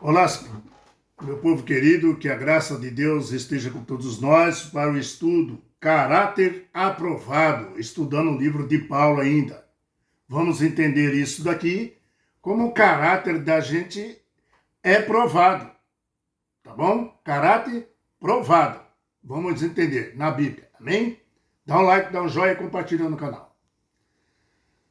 Olá, meu povo querido, que a graça de Deus esteja com todos nós para o estudo Caráter Aprovado, estudando o livro de Paulo ainda. Vamos entender isso daqui como o caráter da gente é provado, tá bom? Caráter provado. Vamos entender na Bíblia, amém? Dá um like, dá um joinha e compartilha no canal.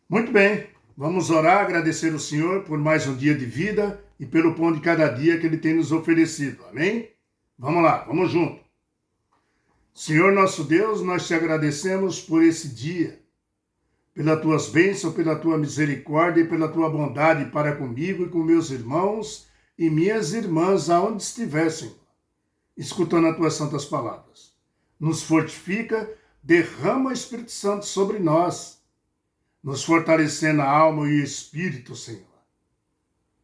Muito bem, vamos orar, agradecer ao Senhor por mais um dia de vida e pelo pão de cada dia que Ele tem nos oferecido, amém? Vamos lá, vamos junto. Senhor nosso Deus, nós te agradecemos por esse dia, pelas tuas bênçãos, pela tua misericórdia e pela tua bondade para comigo e com meus irmãos e minhas irmãs, aonde estivessem, escutando as tuas santas palavras. Nos fortifica, derrama o Espírito Santo sobre nós, nos fortalecendo a alma e o espírito, Senhor.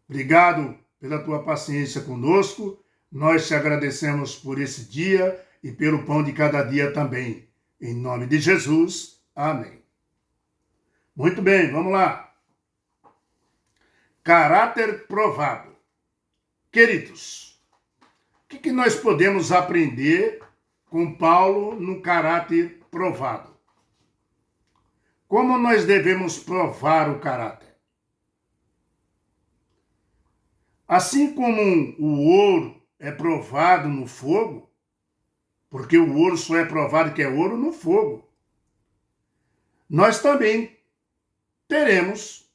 Obrigado pela tua paciência conosco, nós te agradecemos por esse dia e pelo pão de cada dia também. Em nome de Jesus, amém. Muito bem, vamos lá. Caráter provado. Queridos, o que nós podemos aprender com Paulo no caráter provado? Como nós devemos provar o caráter? Assim como o ouro é provado no fogo, porque o ouro só é provado que é ouro no fogo, nós também teremos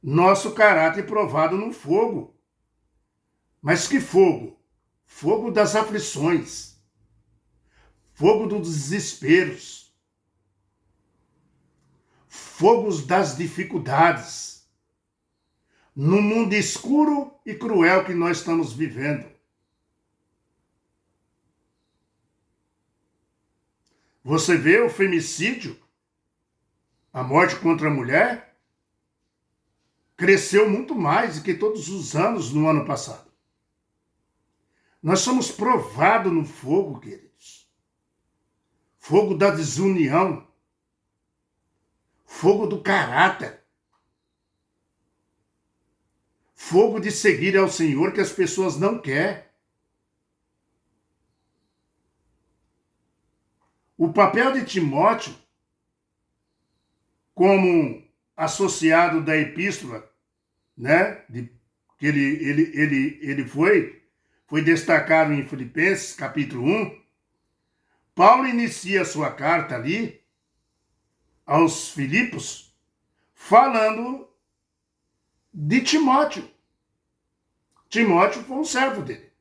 nosso caráter provado no fogo. Mas que fogo? Fogo das aflições, fogo dos desesperos, fogos das dificuldades, no mundo escuro e cruel que nós estamos vivendo. Você vê o femicídio, a morte contra a mulher, cresceu muito mais do que todos os anos no ano passado. Nós somos provados no fogo, queridos. Fogo da desunião, fogo do caráter, fogo de seguir ao Senhor que as pessoas não querem. O papel de Timóteo, como associado da epístola, né, que ele foi destacado em Filipenses, capítulo 1, Paulo inicia a sua carta ali aos Filipos, falando de Timóteo. Timóteo foi um servo dele.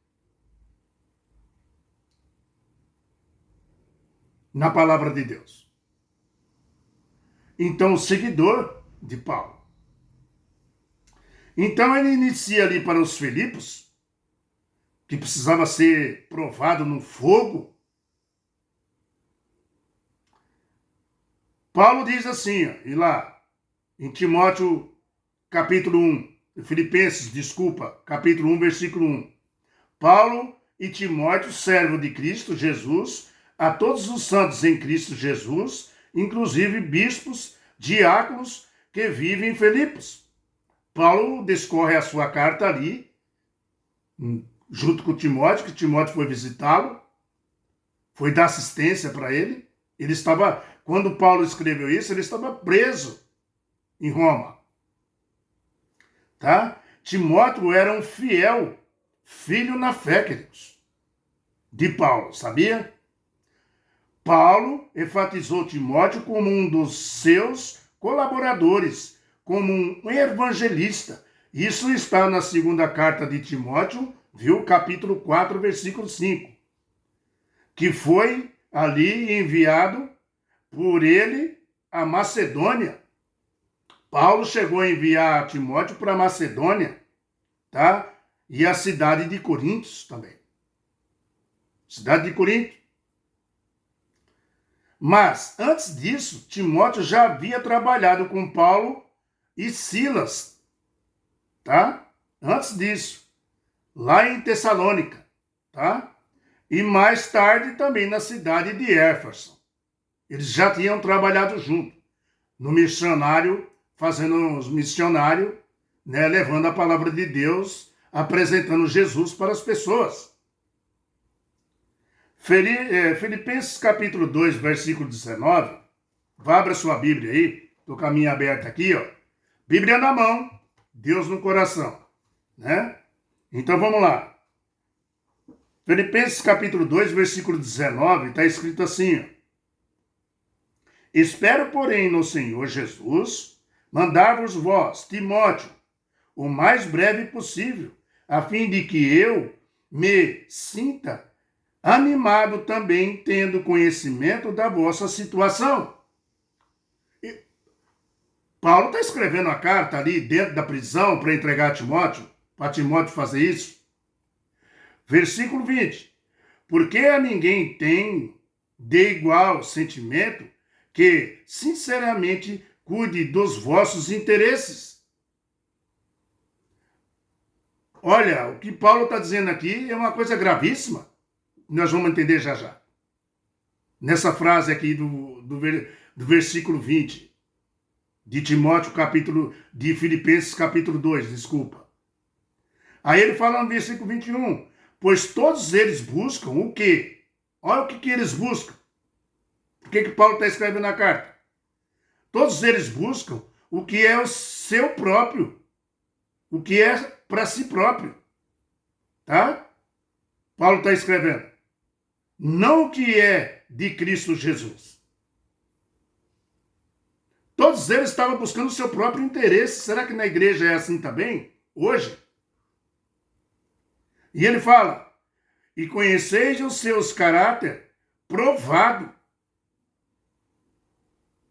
Na palavra de Deus. Então, o seguidor de Paulo. Então, ele inicia ali para os Filipos, que precisava ser provado no fogo. Paulo diz assim, e lá, em Timóteo, capítulo 1, Filipenses, capítulo 1, versículo 1. Paulo e Timóteo, servo de Cristo Jesus, a todos os santos em Cristo Jesus, inclusive bispos, diáconos que vivem em Filipos. Paulo discorre a sua carta ali, junto com Timóteo, que Timóteo foi visitá-lo, foi dar assistência para ele. Ele estava, quando Paulo escreveu isso, ele estava preso em Roma. Tá? Timóteo era um fiel filho na fé, queridos, de Paulo, sabia? Paulo enfatizou Timóteo como um dos seus colaboradores, como um evangelista. Isso está na segunda carta de Timóteo, viu? Capítulo 4, versículo 5. Que foi ali enviado por ele a Macedônia. Paulo chegou a enviar Timóteo para a Macedônia, tá? E a cidade de Corinto também. Cidade de Corinto. Mas, antes disso, Timóteo já havia trabalhado com Paulo e Silas, tá? Antes disso, lá em Tessalônica, tá? E mais tarde também na cidade de Éfeso. Eles já tinham trabalhado junto, no missionário, fazendo os missionários né, levando a palavra de Deus, apresentando Jesus para as pessoas. Filipenses capítulo 2, versículo 19. Vá, abra sua Bíblia aí. Estou com a minha aberta aqui, ó. Bíblia na mão, Deus no coração, né? Então vamos lá. Filipenses capítulo 2, versículo 19, está escrito assim, ó. Espero, porém, no Senhor Jesus, mandar-vos vós, Timóteo, o mais breve possível, a fim de que eu me sinta animado também, tendo conhecimento da vossa situação. Paulo está escrevendo a carta ali dentro da prisão para entregar a Timóteo, para Timóteo fazer isso. Versículo 20. Porque a ninguém tem de igual sentimento que, sinceramente, cuide dos vossos interesses. Olha, o que Paulo está dizendo aqui é uma coisa gravíssima. Nós vamos entender já já. Nessa frase aqui do versículo 20. De Timóteo, de Filipenses, capítulo 2, desculpa. Aí ele fala no versículo 21, pois todos eles buscam o quê? Olha o que eles buscam. O que Paulo está escrevendo na carta? Todos eles buscam o que é o seu próprio, o que é para si próprio. Tá? Paulo está escrevendo. Não o que é de Cristo Jesus. Todos eles estavam buscando o seu próprio interesse. Será que na igreja é assim também? Hoje? E ele fala, e conheceis os seus caráter provado.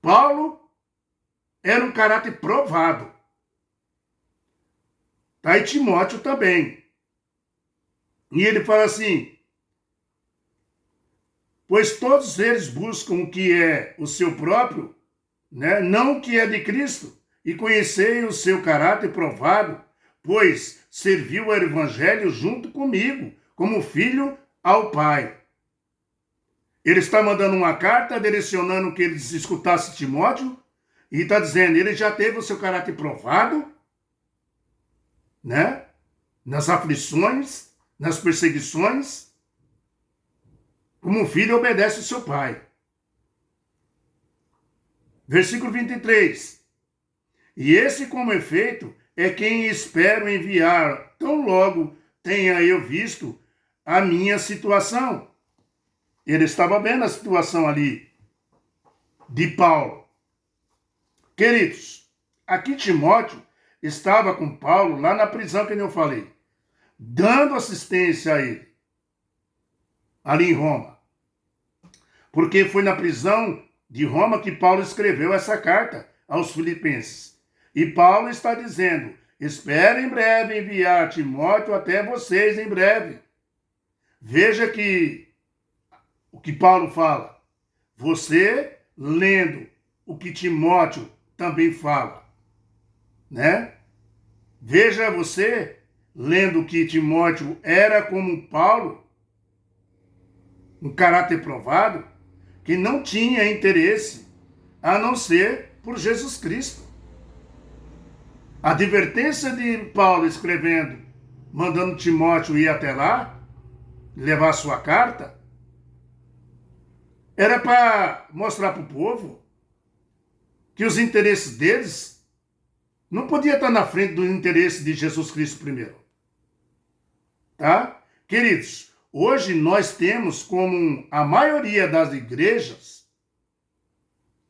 Paulo era um caráter provado. Tá? E Timóteo também. E ele fala assim, pois todos eles buscam o que é o seu próprio, né? Não o que é de Cristo, e conhecei o seu caráter provado, pois serviu ao evangelho junto comigo, como filho ao Pai. Ele está mandando uma carta, direcionando que eles escutassem Timóteo, e está dizendo, ele já teve o seu caráter provado, né? Nas aflições, nas perseguições, como um filho obedece ao seu pai. Versículo 23. E esse, como efeito, é quem espero enviar, tão logo tenha eu visto a minha situação. Ele estava vendo a situação ali de Paulo. Queridos, aqui Timóteo estava com Paulo lá na prisão que eu falei, dando assistência a ele, ali em Roma. Porque foi na prisão de Roma que Paulo escreveu essa carta aos Filipenses. E Paulo está dizendo, espero em breve enviar Timóteo até vocês em breve. Veja que o que Paulo fala, você lendo o que Timóteo também fala, né? Veja você lendo que Timóteo era como Paulo, um caráter provado, que não tinha interesse a não ser por Jesus Cristo. A advertência de Paulo escrevendo, mandando Timóteo ir até lá, levar sua carta, era para mostrar para o povo que os interesses deles não podiam estar na frente do interesse de Jesus Cristo primeiro. Tá? Queridos, hoje nós temos como a maioria das igrejas,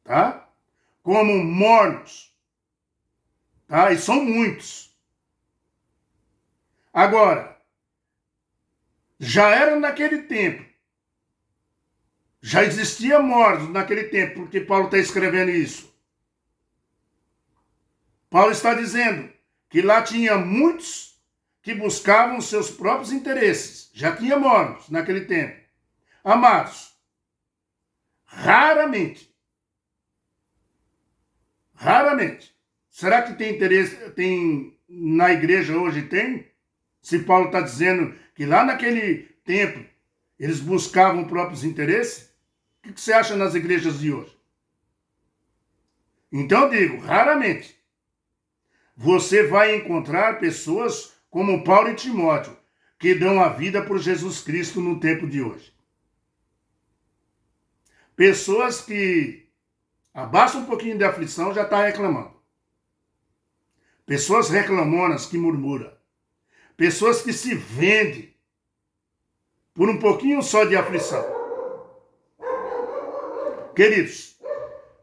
tá? Como mornos, tá? E são muitos. Agora, já era naquele tempo, já existia mornos naquele tempo, porque Paulo está escrevendo isso. Paulo está dizendo que lá tinha muitos que buscavam seus próprios interesses. Já tinha mornos naquele tempo. Amados, raramente, será que tem interesse, tem na igreja hoje tem? Se Paulo está dizendo que lá naquele tempo eles buscavam próprios interesses, o que você acha nas igrejas de hoje? Então eu digo, raramente. você vai encontrar pessoas como Paulo e Timóteo, que dão a vida por Jesus Cristo no tempo de hoje. Pessoas que abaixa um pouquinho de aflição, já está reclamando. Pessoas reclamonas que murmuram. Pessoas que se vendem por um pouquinho só de aflição. Queridos,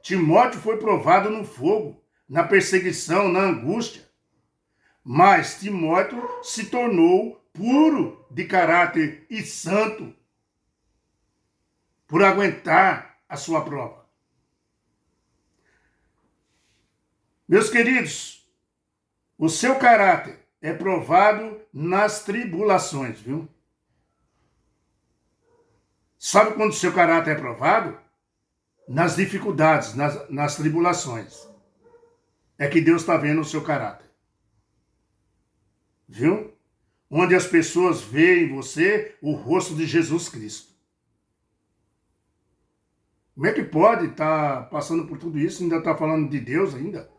Timóteo foi provado no fogo, na perseguição, na angústia. Mas Timóteo se tornou puro de caráter e santo por aguentar a sua prova. Meus queridos, o seu caráter é provado nas tribulações, viu? Sabe quando o seu caráter é provado? Nas dificuldades, nas tribulações. É que Deus está vendo o seu caráter. Viu? Onde as pessoas veem em você o rosto de Jesus Cristo. Como é que pode estar passando por tudo isso e ainda está falando de Deus ainda?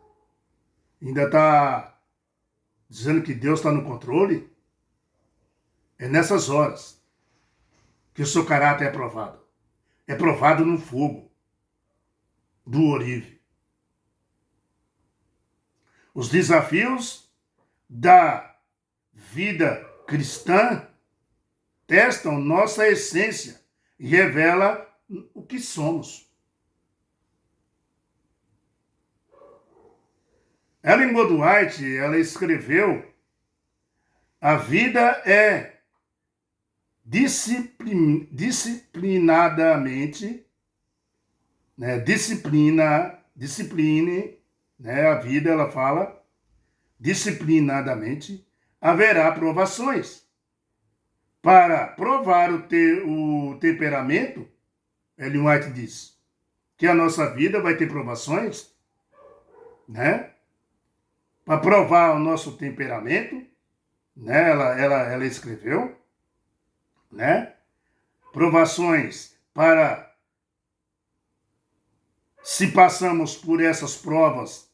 Ainda está dizendo que Deus está no controle? É nessas horas que o seu caráter é provado. É provado no fogo do orive. Os desafios da vida cristã testam nossa essência e revela o que somos. Ellen G. White, ela escreveu: a vida é disciplinadamente, né, discipline, né, a vida, ela fala, disciplinadamente, haverá provações. Para provar o temperamento, Ellen White diz que a nossa vida vai ter provações, né? Para provar o nosso temperamento, né? Ela escreveu, né? Provações para, se passamos por essas provas,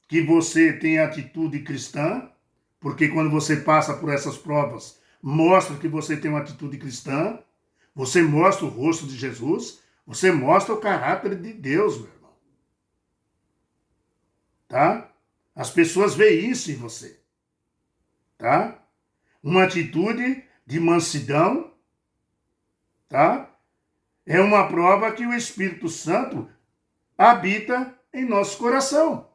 que você tem atitude cristã, porque quando você passa por essas provas, mostra que você tem uma atitude cristã, você mostra o rosto de Jesus, você mostra o caráter de Deus, meu irmão. Tá? As pessoas veem isso em você. Tá? Uma atitude de mansidão, tá? É uma prova que o Espírito Santo habita em nosso coração.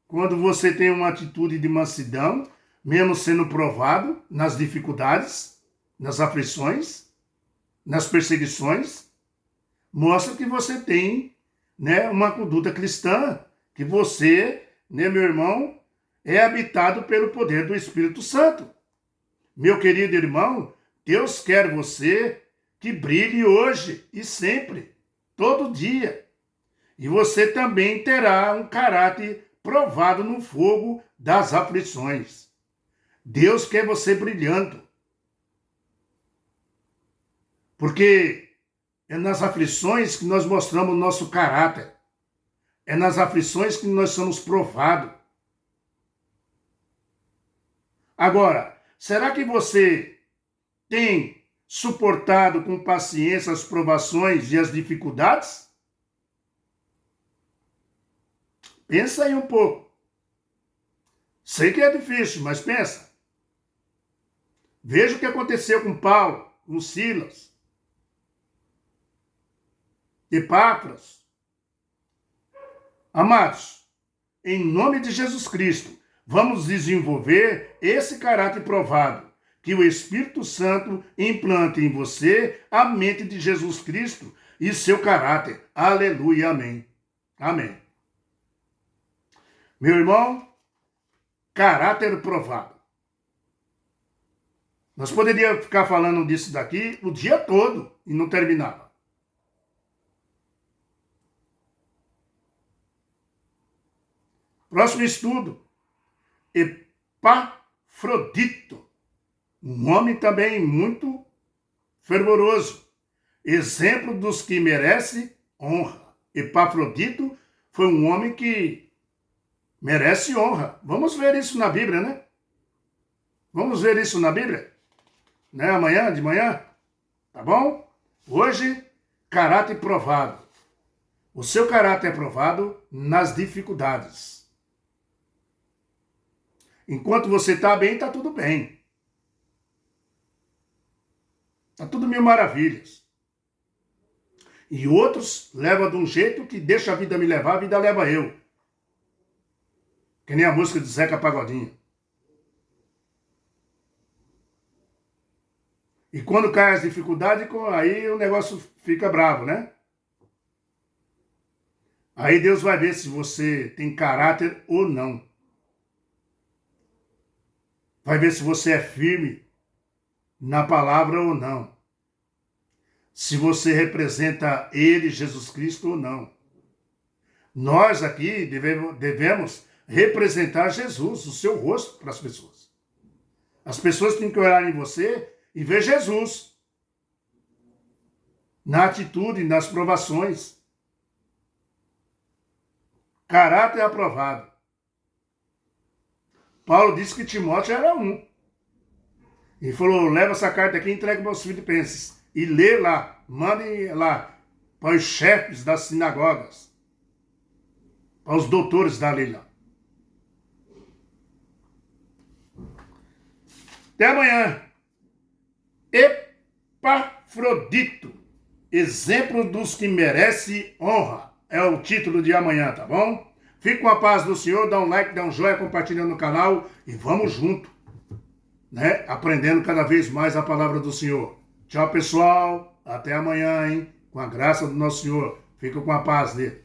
Quando você tem uma atitude de mansidão, mesmo sendo provado nas dificuldades, nas aflições, nas perseguições, mostra que você tem, né, uma conduta cristã, que você, né, meu irmão, é habitado pelo poder do Espírito Santo. Meu querido irmão, Deus quer você que brilhe hoje e sempre, todo dia. E você também terá um caráter provado no fogo das aflições. Deus quer você brilhando. Porque é nas aflições que nós mostramos o nosso caráter. É nas aflições que nós somos provados. Agora, será que você tem suportado com paciência as provações e as dificuldades? Pensa aí um pouco. Sei que é difícil, mas pensa. Veja o que aconteceu com Paulo, com Silas, Epáfras. Amados, em nome de Jesus Cristo, vamos desenvolver esse caráter provado, que o Espírito Santo implante em você a mente de Jesus Cristo e seu caráter. Aleluia, amém. Amém. Meu irmão, caráter provado. Nós poderíamos ficar falando disso daqui o dia todo e não terminava. Próximo estudo. Epafrodito. Um homem também muito fervoroso. Exemplo dos que merece honra. Epafrodito foi um homem que merece honra. Vamos ver isso na Bíblia, né? Vamos ver isso na Bíblia? Né? Amanhã, de manhã? Tá bom? Hoje, caráter provado. O seu caráter é provado nas dificuldades. Enquanto você está bem, está tudo bem. Está tudo mil maravilhas. E outros levam de um jeito que deixa a vida me levar, a vida leva eu. Que nem a música de Zeca Pagodinho. E quando cai as dificuldades, aí o negócio fica bravo, né? Aí Deus vai ver se você tem caráter ou não. Vai ver se você é firme na palavra ou não. Se você representa Ele, Jesus Cristo, ou não. Nós aqui devemos representar Jesus, o seu rosto para as pessoas. As pessoas têm que olhar em você e ver Jesus. Na atitude, nas provações. Caráter aprovado. Paulo disse que Timóteo era um. Ele falou, leva essa carta aqui e entrega para os filipenses. E lê lá, mande lá para os chefes das sinagogas. Para os doutores da lei lá. Até amanhã. Epafrodito, exemplo dos que merece honra. É o título de amanhã, tá bom? Fique com a paz do Senhor, dá um like, dá um joinha, compartilha no canal e vamos junto, né? Aprendendo cada vez mais a palavra do Senhor. Tchau, pessoal. Até amanhã, hein? Com a graça do nosso Senhor. Fica com a paz dele.